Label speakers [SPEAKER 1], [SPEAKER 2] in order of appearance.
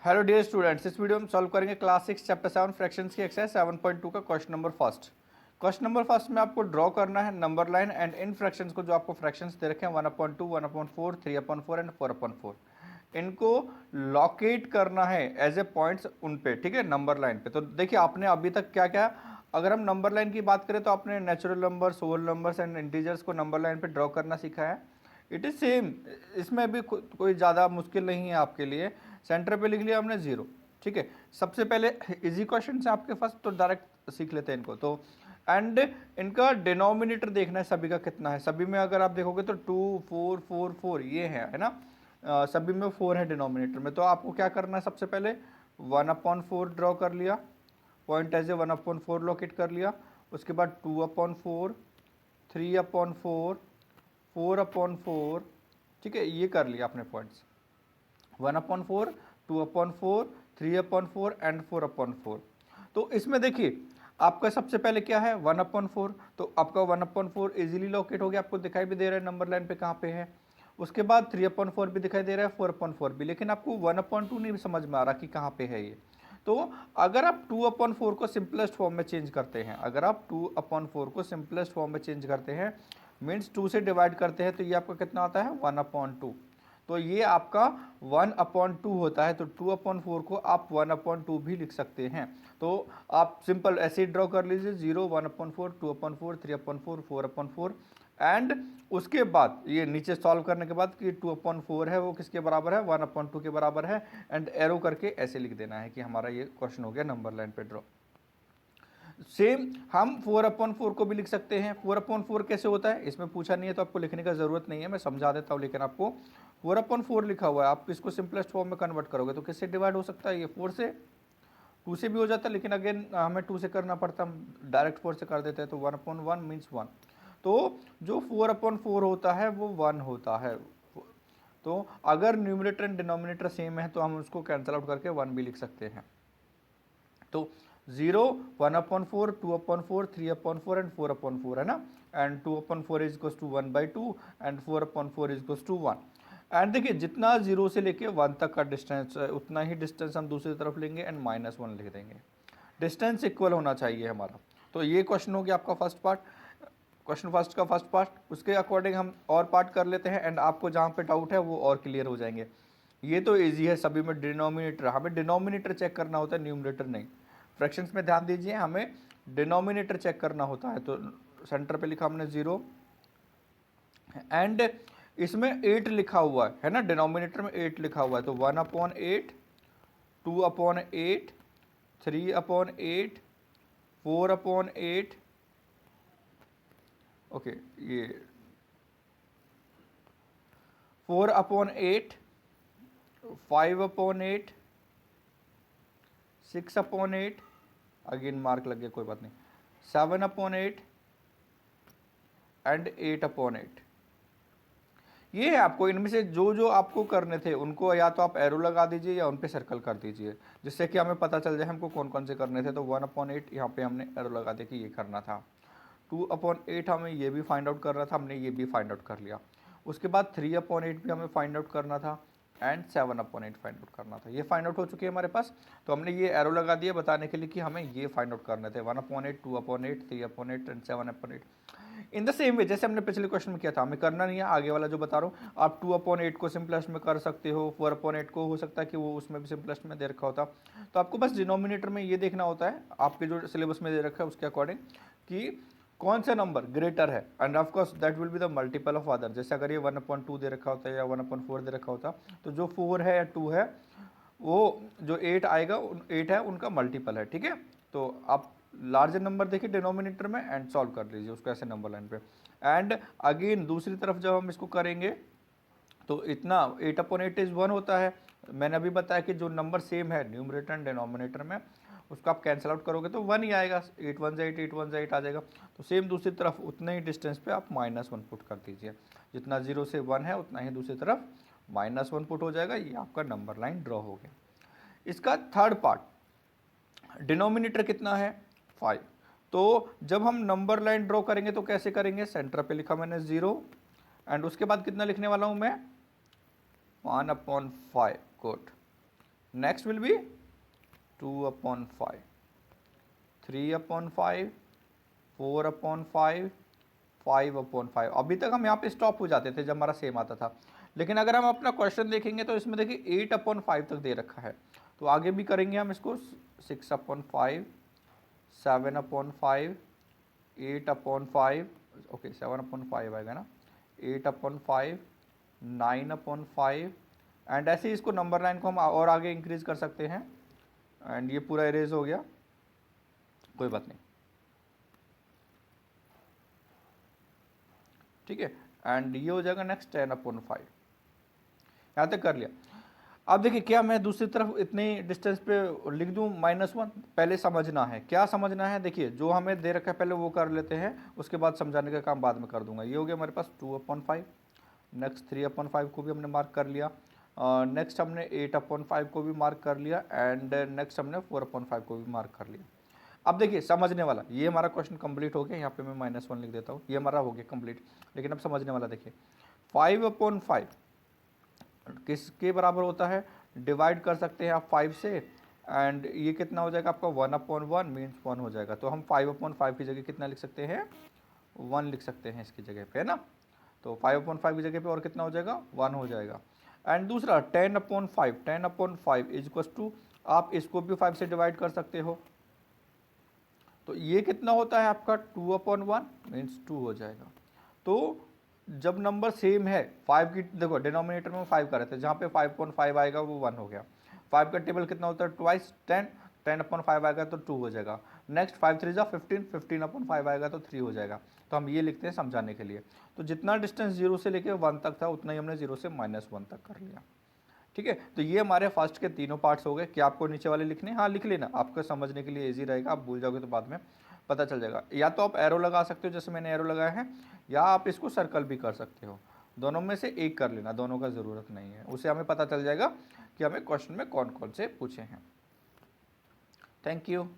[SPEAKER 1] Hello dear students, इस video में solve करेंगे क्लास 6 चैप्टर 7 फ्रैक्शंस की एक्सरसाइज 7.2 का question number first. Question number first में आपको ड्रॉ करना है number line and in fractions को, जो आपको फ्रैक्शंस दे रखे हैं 1/2, 1/4, 3/4 एंड 4/4। इनको लोकेट करना है एज ए पॉइंट्स उन पे, ठीक है, नंबर लाइन पे। तो देखिए आपने अभी तक क्या क्या, अगर हम नंबर लाइन की बात करें तो आपने natural numbers, whole numbers and integers को नंबर लाइन पे ड्रॉ करना सीखा है। इट इज सेम, इसमें भी कोई ज़्यादा मुश्किल नहीं है आपके लिए। सेंटर पे लिख लिया हमने 0, ठीक है। सबसे पहले इजी क्वेश्चन है आपके पास, तो डायरेक्ट सीख लेते हैं इनको। तो एंड इनका डिनोमिनेटर देखना है सभी का कितना है। सभी में अगर आप देखोगे तो 2 4 4 4 ये है ना। सभी में 4 है डिनोमिनेटर में। तो आपको क्या करना है, सबसे पहले 1/4 ड्रॉ कर लिया, पॉइंट एज ए 1/4 लोकेट कर लिया। उसके बाद 2/4, 3/4, 4/4, ठीक है, ये कर लिया अपने पॉइंट्स। 1/4, 2/4, 3/4 एंड 4/4। तो इसमें देखिए आपका सबसे पहले क्या है 1/4, तो आपका 1/4 इजीली लोकेट हो गया, आपको दिखाई भी दे रहा है नंबर लाइन पे कहाँ पे है। उसके बाद 3/4 भी दिखाई दे रहा है, 4/4 भी, लेकिन आपको 1/2 नहीं समझ में आ रहा कि कहाँ पे है ये। तो अगर आप 2/4 को सिंपलेस्ट फॉर्म में चेंज करते हैं, अगर आप 2/4 को सिंपलेस्ट फॉर्म में चेंज करते हैं, मीन्स 2 से डिवाइड करते हैं, तो ये आपका कितना आता है 1/2। तो ये आपका 1/2 होता है। तो 2/4 को आप 1/2 भी लिख सकते हैं। तो आप सिंपल ऐसे ही ड्रॉ कर लीजिए 0, 1/4, 2/4, 3/4, 4/4 एंड उसके बाद ये नीचे सॉल्व करने के बाद कि 2/4 है वो किसके बराबर है 1/2 के बराबर है, एंड एरो करके ऐसे लिख देना है कि हमारा ये क्वेश्चन हो गया नंबर लाइन पे ड्रॉ। सेम हम 4/4 को भी लिख सकते हैं। 4/4 कैसे होता है, इसमें पूछा नहीं है तो आपको लिखने का जरूरत नहीं है, मैं समझा देता हूँ। लेकिन आपको 4/4 लिखा हुआ है, आप इसको सिंपलेस्ट फॉर्म में कन्वर्ट करोगे तो किससे डिवाइड हो सकता है, ये 4 से, 2 से भी हो जाता है, लेकिन अगेन हमें 2 से करना पड़ता, हम डायरेक्ट 4 से कर देते हैं। तो 1/1 मीन्स 1। तो जो 4/4 होता है वो 1 होता है। तो अगर न्यूमरेटर एंड डिनोमिनेटर सेम है तो हम उसको कैंसिल आउट करके 1 भी लिख सकते हैं। तो 0, 1/4, 2/4, 3/4 एंड 4/4 है ना। And 2/4 is equal to 1/2 and 4/4 is equal to 1। And देखिए जितना 0 से लेके 1 तक का डिस्टेंस है उतना ही डिस्टेंस हम दूसरी तरफ लेंगे एंड -1 लिख देंगे। डिस्टेंस इक्वल होना चाहिए हमारा। तो ये क्वेश्चन हो गया आपका फर्स्ट पार्ट, क्वेश्चन फर्स्ट का फर्स्ट पार्ट। उसके अकॉर्डिंग हम और पार्ट कर लेते हैं एंड आपको जहाँ पे डाउट है वो और क्लियर हो जाएंगे। ये तो इजी है सभी में, डिनोमिनेटर, हमें डिनोमिनेटर चेक करना होता है, न्यूमरेटर नहीं। फ्रैक्शंस में ध्यान दीजिए, हमें डिनोमिनेटर चेक करना होता है। तो सेंटर पे लिखा हमने 0 एंड इसमें 8 लिखा हुआ है ना, डिनोमिनेटर में 8 लिखा हुआ है। तो 1/8, 2/8, 3/8, 4/8, ओके, ये 4/8, 5/8, 6/8, अगेन मार्क लग गया कोई बात नहीं, 7/8 एंड 8/8। ये है आपको, इनमें से जो जो आपको करने थे उनको या तो आप एरो लगा दीजिए या उन पे सर्कल कर दीजिए, जिससे कि हमें पता चल जाए हमको कौन कौन से करने थे। तो 1/8 यहाँ पे हमने एरो लगा दिया कि ये करना था। 2/8 हमें ये भी फाइंड आउट करना था, हमने ये भी फाइंड आउट कर लिया। उसके बाद 3/8 भी हमें फाइंड आउट करना था एंड 7/8 फाइंड आउट करना था। ये फाइंड आउट हो चुके हैं हमारे पास। तो हमने ये एरो लगा दिया बताने के लिए कि हमें ये फाइंड आउट करने थे 1/8, 2/8, 3/8 and 7/8। In the same way जैसे हमने पिछले क्वेश्चन में किया था, हमें करना नहीं है आगे वाला जो बता रहा हूँ। आप 2/8 को सिंपलेस्ट में कर सकते हो, 4/8 को हो सकता है कि वो उसमें भी सिंपलेस्ट में दे रखा होता। तो आपको बस डिनोमिनेटर में ये देखना होता है आपके जो सिलेबस में दे रखा है उसके अकॉर्डिंग कि कौन सा नंबर ग्रेटर है, end of course that will be the multiple of other. जैसे अगर ये 1/2 दे रखा होता है या 1/4 दे रखा होता, तो जो 4 है या 2 है वो जो 8 आएगा, 8 है उनका मल्टीपल है, ठीक है। तो आप लार्जर नंबर देखिए डिनोमिनेटर में एंड सॉल्व कर लीजिए उसको ऐसे नंबर लाइन पे। एंड अगेन दूसरी तरफ जब हम इसको करेंगे तो इतना 8/8 इज 1 होता है। मैंने अभी बताया कि जो नंबर सेम है न्यूमरेटर एंड डिनोमिनेटर में उसको आप कैंसिल आउट करोगे तो 1 ही आएगा, 8 1 8, 8 1 8 आ जाएगा। तो सेम दूसरी तरफ उतने ही डिस्टेंस पे आप -1 पुट कर दीजिए, जितना 0 से 1 है उतना ही दूसरी तरफ -1 पुट हो जाएगा। ये आपका नंबर लाइन ड्रॉ हो गया। इसका थर्ड पार्ट, डिनोमिनेटर कितना है 5। तो जब हम नंबर लाइन ड्रॉ करेंगे तो कैसे करेंगे, सेंटर पे लिखा मैंने 0 एंड उसके बाद कितना लिखने वाला हूं मैं 1/5, गुड। Next will be 2/5, 3/5, 4/5, 5/5। अभी तक हम यहाँ पे स्टॉप हो जाते थे जब हमारा सेम आता था, लेकिन अगर हम अपना क्वेश्चन देखेंगे तो इसमें देखिए 8/5 तक दे रखा है, तो आगे भी करेंगे हम इसको 6/5, 7/5, 8/5, ओके 7/5 आएगा ना, 8/5, 9/5, एंड ऐसे ही इसको नंबर लाइन को हम और आगे इंक्रीज कर सकते हैं। एंड ये पूरा इरेज हो गया, कोई बात नहीं, ठीक है। एंड ये हो जाएगा नेक्स्ट 10/5, यहाँ तक कर लिया। अब देखिए क्या मैं दूसरी तरफ इतनी डिस्टेंस पे लिख दूं -1, पहले समझना है, क्या समझना है, देखिए जो हमें दे रखा है पहले वो कर लेते हैं, उसके बाद समझाने का काम बाद में कर दूंगा। ये हो गया हमारे पास 2/5, नेक्स्ट 3/5 को भी हमने मार्क कर लिया, नेक्स्ट हमने 8/5 को भी मार्क कर लिया, एंड नेक्स्ट हमने 4/5 को भी मार्क कर लिया। अब देखिए समझने वाला, ये हमारा क्वेश्चन कंप्लीट हो गया, यहाँ पे मैं -1 लिख देता हूँ, ये हमारा हो गया कंप्लीट। लेकिन अब समझने वाला देखिए 5/5 किसके बराबर होता है, डिवाइड कर सकते हैं आप 5 से, एंड ये कितना हो जाएगा आपका 1/1 मीन्स 1 हो जाएगा। तो हम 5/5 की जगह कितना लिख सकते हैं, 1 लिख सकते हैं इसकी जगह पे, है ना। तो 5/5 की जगह पे और कितना हो जाएगा, 1 हो जाएगा। एंड दूसरा 10/5, 10/5 इज इक्वल टू, आप इसको भी 5 से डिवाइड कर सकते हो, तो ये कितना होता है आपका 2/1 मीन्स 2 हो जाएगा। तो जब नंबर सेम है, 5 की देखो डिनोमिनेटर में 5 कर रहे थे, जहाँ पे 5/5 आएगा वो 1 हो गया। 5 का टेबल कितना होता है, ट्वाइस 10, 10/5 आएगा तो 2 हो जाएगा। नेक्स्ट 5 3 जा 15, 15/5 आएगा तो 3 हो जाएगा। तो हम ये लिखते हैं समझाने के लिए। तो जितना डिस्टेंस 0 से लेके 1 तक था उतना ही हमने 0 से -1 तक कर लिया, ठीक है। तो ये हमारे फर्स्ट के तीनों पार्ट्स हो गए। क्या आपको नीचे वाले लिखने, हाँ लिख लेना, आपको समझने के लिए इजी रहेगा, आप भूल जाओगे तो बाद में पता चल जाएगा। या तो आप एरो लगा सकते हो जैसे मैंने एरो लगाया है, या आप इसको सर्कल भी कर सकते हो, दोनों में से एक कर लेना, दोनों का ज़रूरत नहीं है, उससे हमें पता चल जाएगा कि हमें क्वेश्चन में कौन कौन से पूछे हैं। Thank you.